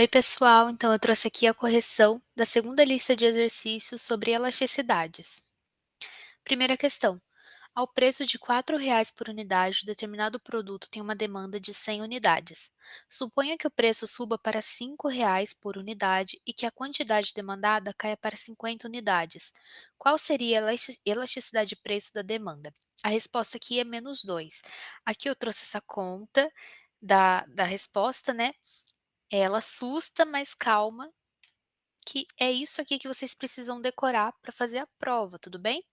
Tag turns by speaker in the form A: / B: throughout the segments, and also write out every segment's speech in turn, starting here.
A: Oi, pessoal. Então, eu trouxe aqui a correção da segunda lista de exercícios sobre elasticidades. Primeira questão. Ao preço de R$ 4 por unidade, determinado produto tem uma demanda de 100 unidades. Suponha que o preço suba para R$ 5 por unidade e que a quantidade demandada caia para 50 unidades. Qual seria a elasticidade de preço da demanda? A resposta aqui é -2. Aqui eu trouxe essa conta da resposta, né? Ela assusta, mas calma, que é isso aqui que vocês precisam decorar para fazer a prova, tudo bem?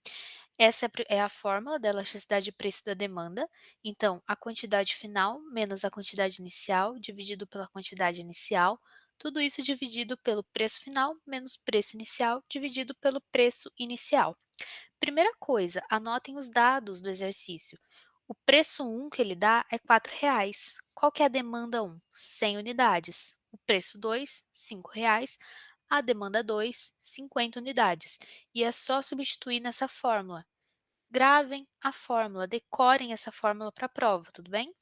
A: Essa é a fórmula da elasticidade de preço da demanda. Então, a quantidade final menos a quantidade inicial dividido pela quantidade inicial, tudo isso dividido pelo preço final menos preço inicial dividido pelo preço inicial. Primeira coisa, anotem os dados do exercício. O preço 1 que ele dá é R$ 4. Qual que é a demanda 1? 100 unidades. O preço 2, R$ 5. A demanda 2, 50 unidades. E é só substituir nessa fórmula. Gravem a fórmula, decorem essa fórmula para a prova, tudo bem?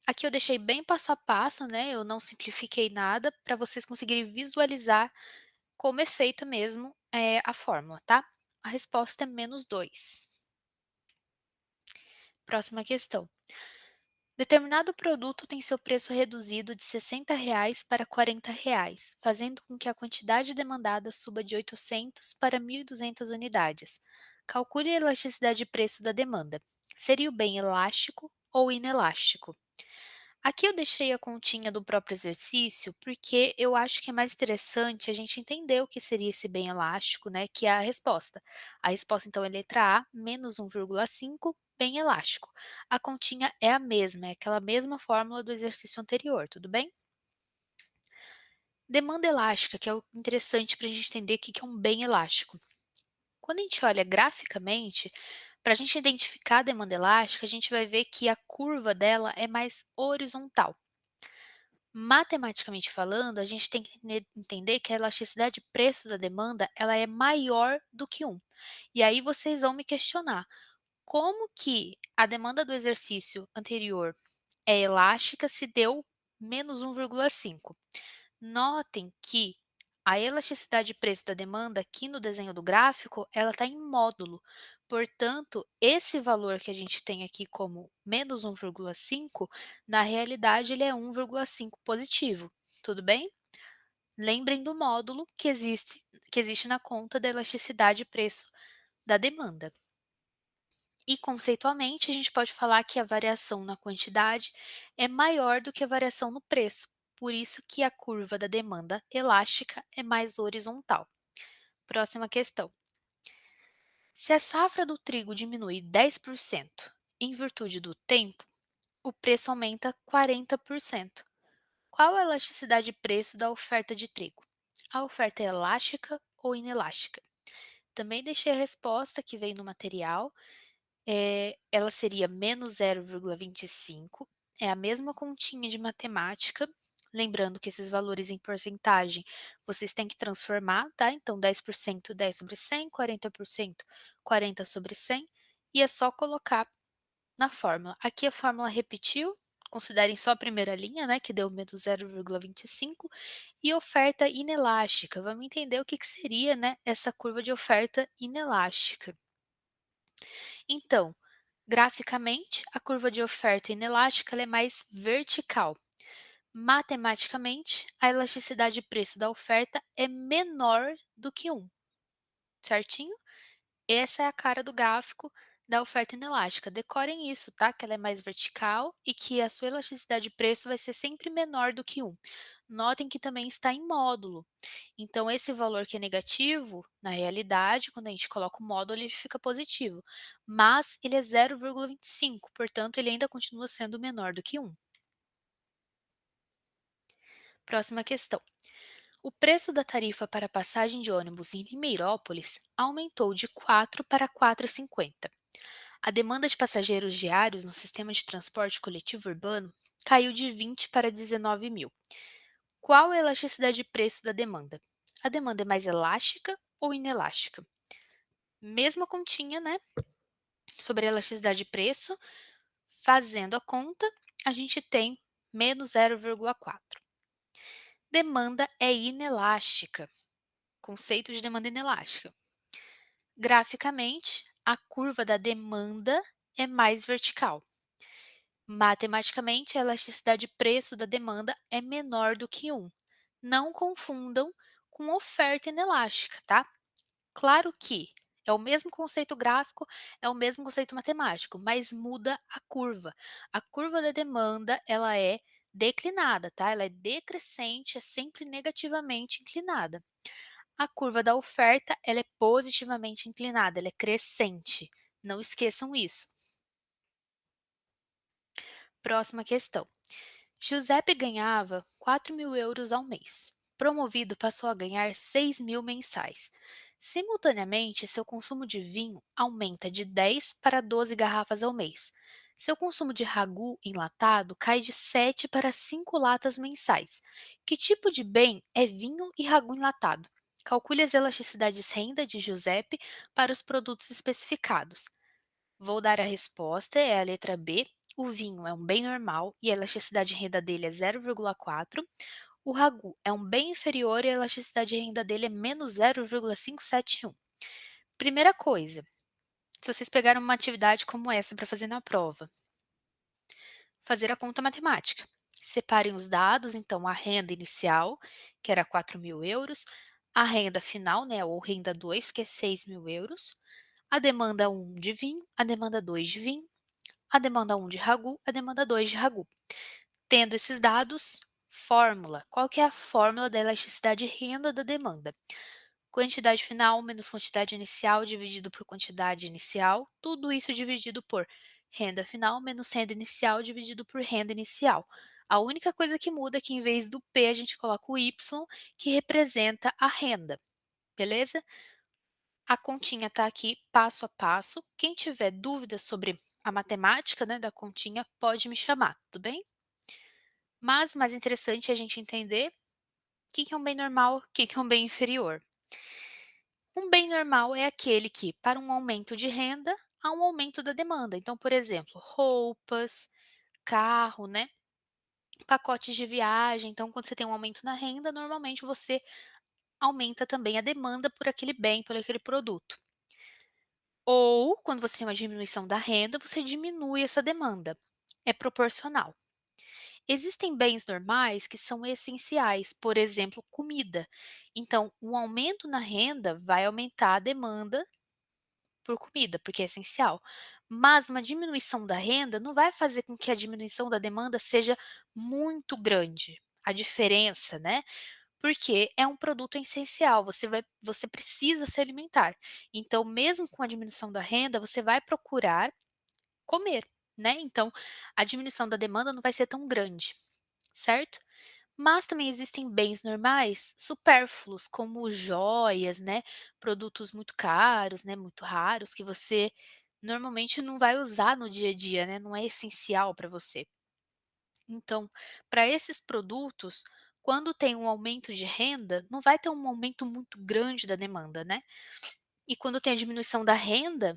A: Aqui eu deixei bem passo a passo, né? Eu não simplifiquei nada para vocês conseguirem visualizar como é feita mesmo a fórmula, tá? A resposta é -2. Próxima questão. Determinado produto tem seu preço reduzido de R$ 60 para R$ 40, fazendo com que a quantidade demandada suba de 800 para 1.200 unidades. Calcule a elasticidade de preço da demanda. Seria o bem elástico ou inelástico? Aqui eu deixei a continha do próprio exercício, porque eu acho que é mais interessante a gente entender o que seria esse bem elástico, né, que é a resposta. A resposta, então, é letra A, -1,5, bem elástico. A continha é a mesma, é aquela mesma fórmula do exercício anterior, tudo bem? Demanda elástica, que é o interessante para a gente entender o que é um bem elástico. Quando a gente olha graficamente, para a gente identificar a demanda elástica, a gente vai ver que a curva dela é mais horizontal. Matematicamente falando, a gente tem que entender que a elasticidade de preço da demanda, ela é maior do que 1. E aí vocês vão me questionar, como que a demanda do exercício anterior é elástica se deu -1,5? Notem que a elasticidade de preço da demanda aqui no desenho do gráfico, ela está em módulo. Portanto, esse valor que a gente tem aqui como -1,5, na realidade ele é 1,5 positivo, tudo bem? Lembrem do módulo que existe na conta da elasticidade de preço da demanda. E conceitualmente, a gente pode falar que a variação na quantidade é maior do que a variação no preço, por isso que a curva da demanda elástica é mais horizontal. Próxima questão. Se a safra do trigo diminui 10% em virtude do tempo, o preço aumenta 40%. Qual a elasticidade de preço da oferta de trigo? A oferta é elástica ou inelástica? Também deixei a resposta que vem no material. Ela seria -0,25, é a mesma continha de matemática, lembrando que esses valores em porcentagem vocês têm que transformar, tá? Então 10%, 10 sobre 100, 40%, 40 sobre 100, e é só colocar na fórmula. Aqui a fórmula repetiu, considerem só a primeira linha, né, que deu -0,25, e oferta inelástica. Vamos entender o que que seria, né, essa curva de oferta inelástica. Então, graficamente, a curva de oferta inelástica ela é mais vertical. Matematicamente, a elasticidade de preço da oferta é menor do que 1, certinho? Essa é a cara do gráfico da oferta inelástica. Decorem isso, tá? Que ela é mais vertical e que a sua elasticidade de preço vai ser sempre menor do que 1. Notem que também está em módulo. Então, esse valor que é negativo, na realidade, quando a gente coloca o módulo, ele fica positivo. Mas ele é 0,25, portanto, ele ainda continua sendo menor do que 1. Próxima questão. O preço da tarifa para passagem de ônibus em Limeirópolis aumentou de 4 para 4,50. A demanda de passageiros diários no sistema de transporte coletivo urbano caiu de 20 para 19 mil. Qual a elasticidade de preço da demanda? A demanda é mais elástica ou inelástica? Mesma continha, né? Sobre a elasticidade de preço, fazendo a conta, a gente tem -0,4. Demanda é inelástica. Conceito de demanda inelástica. Graficamente, a curva da demanda é mais vertical. Matematicamente, a elasticidade de preço da demanda é menor do que um. Não confundam com oferta inelástica, tá? Claro que é o mesmo conceito gráfico, é o mesmo conceito matemático, mas muda a curva. A curva da demanda, ela é declinada, tá? Ela é decrescente, é sempre negativamente inclinada. A curva da oferta, ela é positivamente inclinada, ela é crescente. Não esqueçam isso. Próxima questão. Giuseppe ganhava 4.000 € ao mês. Promovido, passou a ganhar 6.000 mensais. Simultaneamente, seu consumo de vinho aumenta de 10 para 12 garrafas ao mês. Seu consumo de ragu enlatado cai de 7 para 5 latas mensais. Que tipo de bem é vinho e ragu enlatado? Calcule as elasticidades renda de Giuseppe para os produtos especificados. Vou dar a resposta, é a letra B. O vinho é um bem normal e a elasticidade de renda dele é 0,4. O ragu é um bem inferior e a elasticidade de renda dele é menos 0,571. Primeira coisa, se vocês pegaram uma atividade como essa para fazer na prova, fazer a conta matemática. Separem os dados, então a renda inicial, que era 4.000 €, a renda final, né, ou renda 2, que é 6.000 €, a demanda um de vinho, a demanda 2 de vinho, a demanda um de ragu, a demanda 2 de ragu. Tendo esses dados, fórmula. Qual que é a fórmula da elasticidade de renda da demanda? Quantidade final menos quantidade inicial dividido por quantidade inicial, tudo isso dividido por renda final menos renda inicial dividido por renda inicial. A única coisa que muda é que em vez do P a gente coloca o Y, que representa a renda, beleza? A continha está aqui passo a passo. Quem tiver dúvidas sobre a matemática, né, da continha, pode me chamar, tudo bem? Mas o mais interessante é a gente entender o que é um bem normal, o que é um bem inferior. Um bem normal é aquele que, para um aumento de renda, há um aumento da demanda. Então, por exemplo, roupas, carro, né? Pacotes de viagem. Então, quando você tem um aumento na renda, normalmente você aumenta também a demanda por aquele bem, por aquele produto. Ou, quando você tem uma diminuição da renda, você diminui essa demanda. É proporcional. Existem bens normais que são essenciais, por exemplo, comida. Então, um aumento na renda vai aumentar a demanda por comida, porque é essencial. Mas uma diminuição da renda não vai fazer com que a diminuição da demanda seja muito grande. A diferença, né? Porque é um produto essencial, você precisa se alimentar. Então, mesmo com a diminuição da renda, você vai procurar comer, né? Então, a diminuição da demanda não vai ser tão grande, certo? Mas também existem bens normais supérfluos, como joias, né, produtos muito caros, né, muito raros, que você normalmente não vai usar no dia a dia, né, não é essencial para você. Então, para esses produtos, quando tem um aumento de renda, não vai ter um aumento muito grande da demanda, né. E quando tem a diminuição da renda,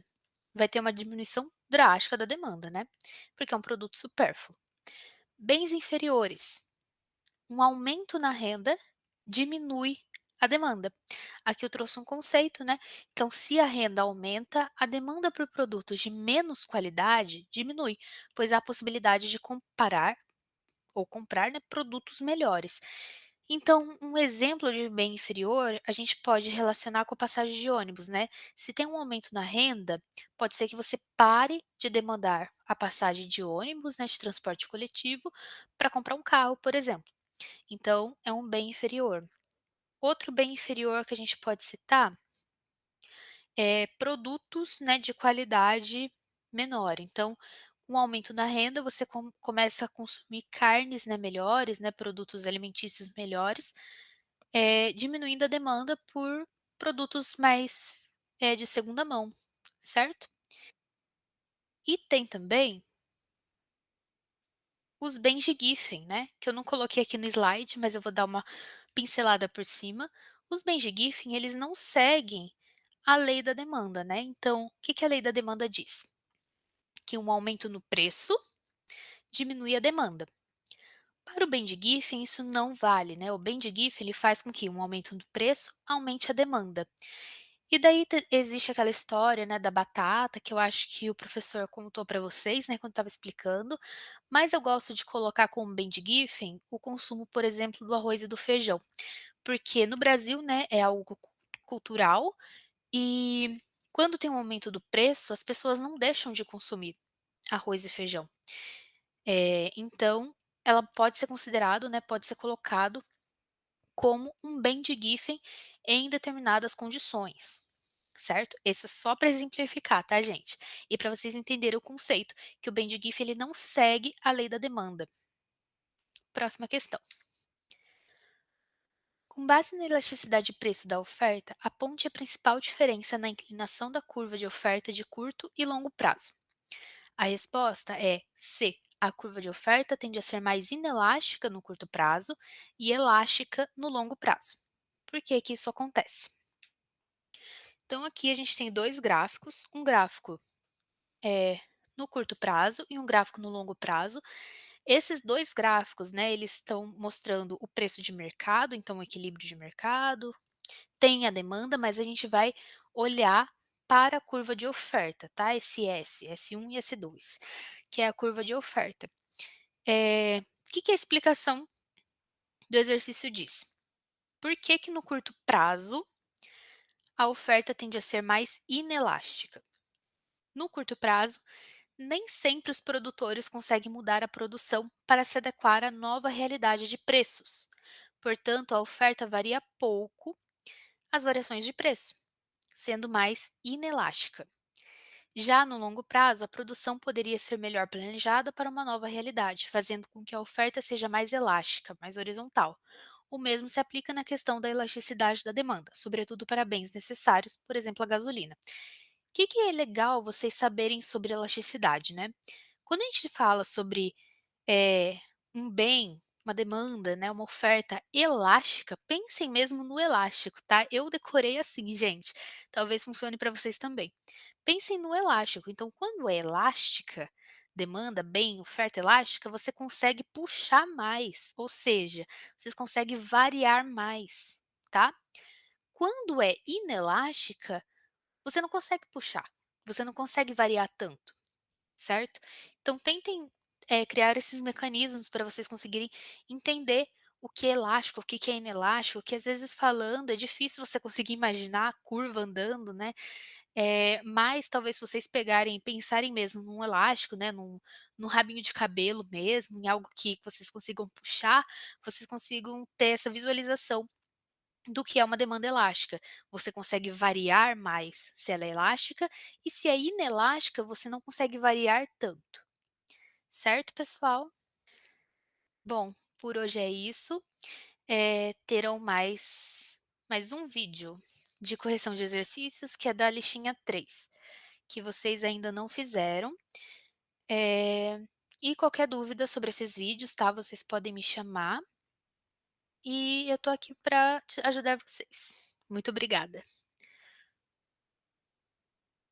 A: vai ter uma diminuição drástica da demanda, né, porque é um produto supérfluo. Bens inferiores. Um aumento na renda diminui a demanda. Aqui eu trouxe um conceito, né? Então, se a renda aumenta, a demanda por produtos de menos qualidade diminui, pois há a possibilidade de comparar ou comprar, né, produtos melhores. Então, um exemplo de bem inferior, a gente pode relacionar com a passagem de ônibus, né? Se tem um aumento na renda, pode ser que você pare de demandar a passagem de ônibus, né, de transporte coletivo, para comprar um carro, por exemplo. Então, é um bem inferior. Outro bem inferior que a gente pode citar é produtos, né, de qualidade menor. Então, com o aumento da renda, você começa a consumir carnes, né, melhores, né, produtos alimentícios melhores, diminuindo a demanda por produtos mais, de segunda mão, certo? E tem também os bens de Giffen, né, que eu não coloquei aqui no slide, mas eu vou dar uma pincelada por cima. Os bens de Giffen, eles não seguem a lei da demanda, né. Então, o que que a lei da demanda diz? Que um aumento no preço diminui a demanda. Para o Bend Giffen isso não vale, né, o Bend Giffen ele faz com que um aumento do preço aumente a demanda. E daí existe aquela história, né, da batata, que eu acho que o professor contou para vocês, né, quando estava explicando, mas eu gosto de colocar como Bend Giffen o consumo, por exemplo, do arroz e do feijão, porque no Brasil, né, é algo cultural e quando tem um aumento do preço, as pessoas não deixam de consumir arroz e feijão. Então, ela pode ser considerado, né, pode ser colocado como um bem de Giffen em determinadas condições, certo? Isso é só para exemplificar, tá, gente? E para vocês entenderem o conceito, que o bem de Giffen ele não segue a lei da demanda. Próxima questão. Com base na elasticidade de preço da oferta, aponte a principal diferença na inclinação da curva de oferta de curto e longo prazo. A resposta é C. A curva de oferta tende a ser mais inelástica no curto prazo e elástica no longo prazo. Por que que isso acontece? Então, aqui a gente tem dois gráficos, um gráfico no curto prazo e um gráfico no longo prazo. Esses dois gráficos, né, eles estão mostrando o preço de mercado, então o equilíbrio de mercado, tem a demanda, mas a gente vai olhar para a curva de oferta, tá? Esse S1 e S2, que é a curva de oferta. O que que a explicação do exercício diz? Por que que no curto prazo a oferta tende a ser mais inelástica? No curto prazo, nem sempre os produtores conseguem mudar a produção para se adequar à nova realidade de preços. Portanto, a oferta varia pouco as variações de preço, sendo mais inelástica. Já no longo prazo, a produção poderia ser melhor planejada para uma nova realidade, fazendo com que a oferta seja mais elástica, mais horizontal. O mesmo se aplica na questão da elasticidade da demanda, sobretudo para bens necessários, por exemplo, a gasolina. Que é legal vocês saberem sobre elasticidade, né? Quando a gente fala sobre um bem, uma demanda, né, uma oferta elástica, pensem mesmo no elástico, tá? Eu decorei assim, gente. Talvez funcione para vocês também. Pensem no elástico. Então, quando é elástica, demanda, bem, oferta elástica, você consegue puxar mais, ou seja, vocês conseguem variar mais, tá? Quando é inelástica, você não consegue puxar, você não consegue variar tanto, certo? Então tentem, criar esses mecanismos para vocês conseguirem entender o que é elástico, o que que é inelástico, que às vezes falando é difícil você conseguir imaginar a curva andando, né, mas talvez se vocês pegarem e pensarem mesmo num elástico, né, num rabinho de cabelo mesmo, em algo que vocês consigam puxar, vocês consigam ter essa visualização do que é uma demanda elástica. Você consegue variar mais se ela é elástica, e se é inelástica, você não consegue variar tanto. Certo, pessoal? Bom, por hoje é isso. Terão mais um vídeo de correção de exercícios, que é da listinha 3, que vocês ainda não fizeram. Eh, e qualquer dúvida sobre esses vídeos, tá, vocês podem me chamar, e eu tô aqui para ajudar vocês. Muito obrigada.